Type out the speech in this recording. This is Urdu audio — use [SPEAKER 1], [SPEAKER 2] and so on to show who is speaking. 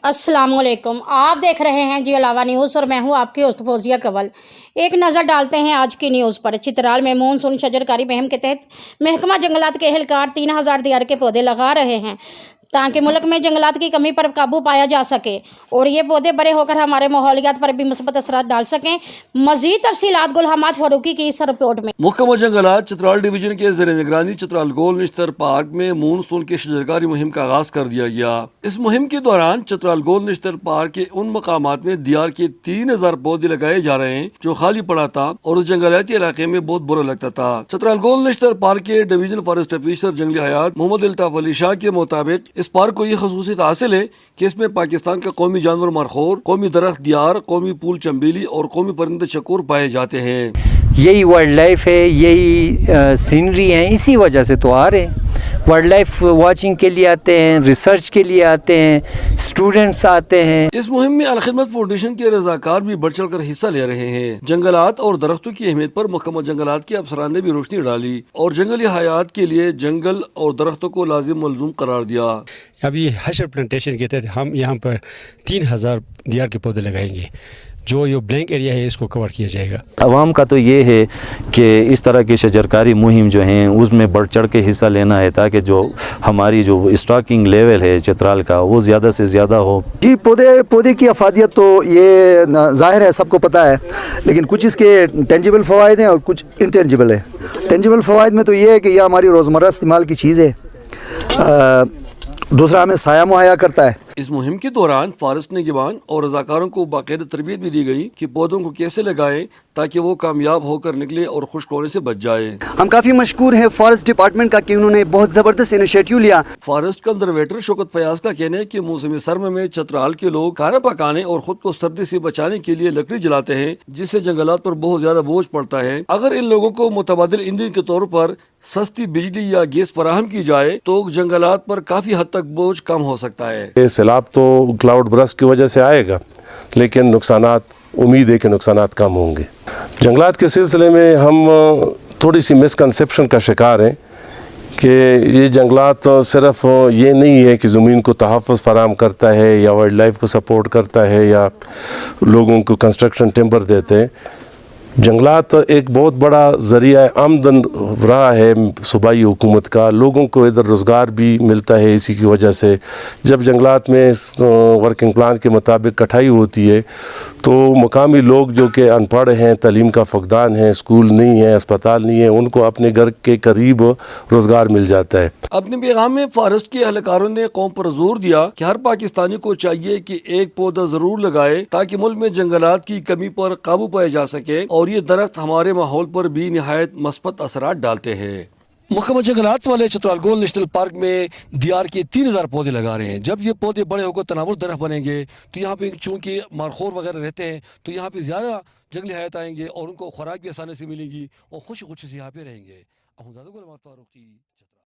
[SPEAKER 1] السلام علیکم، آپ دیکھ رہے ہیں جی علاوہ نیوز اور میں ہوں آپ کی ہوسٹ فوزیہ کنول۔ ایک نظر ڈالتے ہیں آج کی نیوز پر۔ چترال میں مونسون شجرکاری مہم کے تحت محکمہ جنگلات کے اہلکار 3000 دیار کے پودے لگا رہے ہیں تاکہ ملک میں جنگلات کی کمی پر قابو پایا جا سکے اور یہ پودے بڑے ہو کر ہمارے ماحولیات پر بھی مثبت اثرات ڈال سکیں۔ مزید تفصیلات گل حماد فاروقی کی اس رپورٹ میں۔
[SPEAKER 2] محکمہ جنگلات چترال ڈویژن کے زیر نگرانی چترال گول نشتر پارک میں مونسون کی شجرکاری مہم کا آغاز کر دیا گیا۔ اس مہم کے دوران چترال گول نشتر پارک کے ان مقامات میں دیار کے 3000 پودے لگائے جا رہے ہیں جو خالی پڑا تھا اور اس جنگلاتی علاقے میں بہت برا لگتا تھا۔ چترال گول نشتر پارک کے ڈویژنل فارسٹ آفیسر جنگلی حیات محمد الطاف علی شاہ کے مطابق اس پارک کو یہ خصوصیت حاصل ہے کہ اس میں پاکستان کا قومی جانور مرخور، قومی درخت دیار، قومی پھول چنبیلی اور قومی پرندے چکور پائے جاتے ہیں۔
[SPEAKER 3] یہی وائلڈ لائف ہے، یہی سینری ہیں، اسی وجہ سے تو آ رہے ہیں۔ وائلڈ لائف واچنگ کے لیے آتے ہیں، ریسرچ کے لیے آتے ہیں، اسٹوڈنٹس آتے ہیں۔
[SPEAKER 2] اس مہم میں الخدمت فاؤنڈیشن کے رضاکار بھی بڑھ چڑھ کر حصہ لے رہے ہیں۔ جنگلات اور درختوں کی اہمیت پر محکمہ جنگلات کے افسران نے بھی روشنی ڈالی اور جنگلی حیات کے لیے جنگل اور درختوں کو لازم ملزوم قرار دیا۔
[SPEAKER 4] ابھی حشر پلانٹیشن کے تحت ہم یہاں پر 3000 دیار کے پودے لگائیں گے۔ جو یہ بلینک ایریا ہے اس کو کور کیا جائے گا۔
[SPEAKER 5] عوام کا تو یہ ہے کہ اس طرح کی شجرکاری مہم جو ہیں اس میں بڑھ چڑھ کے حصہ لینا ہے تاکہ جو ہماری جو اسٹاکنگ لیول ہے چترال کا وہ زیادہ سے زیادہ ہو۔
[SPEAKER 6] جی پودے کی افادیت تو یہ ظاہر ہے، سب کو پتہ ہے، لیکن کچھ اس کے ٹینجیبل فوائد ہیں اور کچھ انٹینجیبل ہے۔ ٹینجیبل فوائد میں تو یہ ہے کہ یہ ہماری روزمرہ استعمال کی چیز ہے، دوسرا ہمیں سایہ مہیا کرتا ہے۔
[SPEAKER 2] اس مہم کے دوران فارسٹ نگہبان اور رضاکاروں کو باقاعدہ تربیت بھی دی گئی کہ پودوں کو کیسے لگائیں تاکہ وہ کامیاب ہو کر نکلے اور خشک ہونے سے بچ جائے۔
[SPEAKER 7] ہم کافی مشکور ہیں فارسٹ ڈپارٹمنٹ کا کہ انہوں نے بہت زبردست انیشیٹو لیا۔
[SPEAKER 2] فارسٹ کنزرویٹر شوکت فیاض کا کہنا ہے کہ موسم سرما میں چترال کے لوگ کھانا پکانے اور خود کو سردی سے بچانے کے لیے لکڑی جلاتے ہیں جس سے جنگلات پر بہت زیادہ بوجھ پڑتا ہے۔ اگر ان لوگوں کو متبادل ایندھن کے طور پر سستی بجلی یا گیس فراہم کی جائے تو جنگلات پر کافی حد تک بوجھ کم ہو سکتا ہے۔
[SPEAKER 8] یہ سیلاب تو کلاؤڈ برسٹ کی وجہ سے آئے گا، لیکن نقصانات امید ہے کہ نقصانات کم ہوں گے۔ جنگلات کے سلسلے میں ہم تھوڑی سی مسکنسیپشن کا شکار ہیں کہ یہ جنگلات صرف یہ نہیں ہے کہ زمین کو تحفظ فراہم کرتا ہے یا وائلڈ لائف کو سپورٹ کرتا ہے یا لوگوں کو کنسٹرکشن ٹمبر دیتے ہیں۔ جنگلات ایک بہت بڑا ذریعہ آمدن رہا ہے صوبائی حکومت کا، لوگوں کو ادھر روزگار بھی ملتا ہے اسی کی وجہ سے۔ جب جنگلات میں ورکنگ پلان کے مطابق کٹائی ہوتی ہے تو مقامی لوگ جو کہ ان پڑھ ہیں، تعلیم کا فقدان ہے، اسکول نہیں ہے، اسپتال نہیں ہے، ان کو اپنے گھر کے قریب روزگار مل جاتا ہے۔
[SPEAKER 2] اپنے پیغام میں فارسٹ کے اہلکاروں نے قوم پر زور دیا کہ ہر پاکستانی کو چاہیے کہ ایک پودا ضرور لگائے تاکہ ملک میں جنگلات کی کمی پر قابو پایا جا سکے اور یہ درخت ہمارے ماحول پر بھی نہایت مثبت اثرات ڈالتے ہیں۔ محکمہ جنگلات والے چترال گول نیشنل پارک میں دیار کے 3000 پودے لگا رہے ہیں۔ جب یہ پودے بڑے ہو کر تناور درخت بنیں گے تو یہاں پہ چونکہ مارخور وغیرہ رہتے ہیں تو یہاں پہ زیادہ جنگلی حیات آئیں گے اور ان کو خوراک بھی آسانی سے ملے گی اور خوشی خوشی سے یہاں پہ رہیں گے۔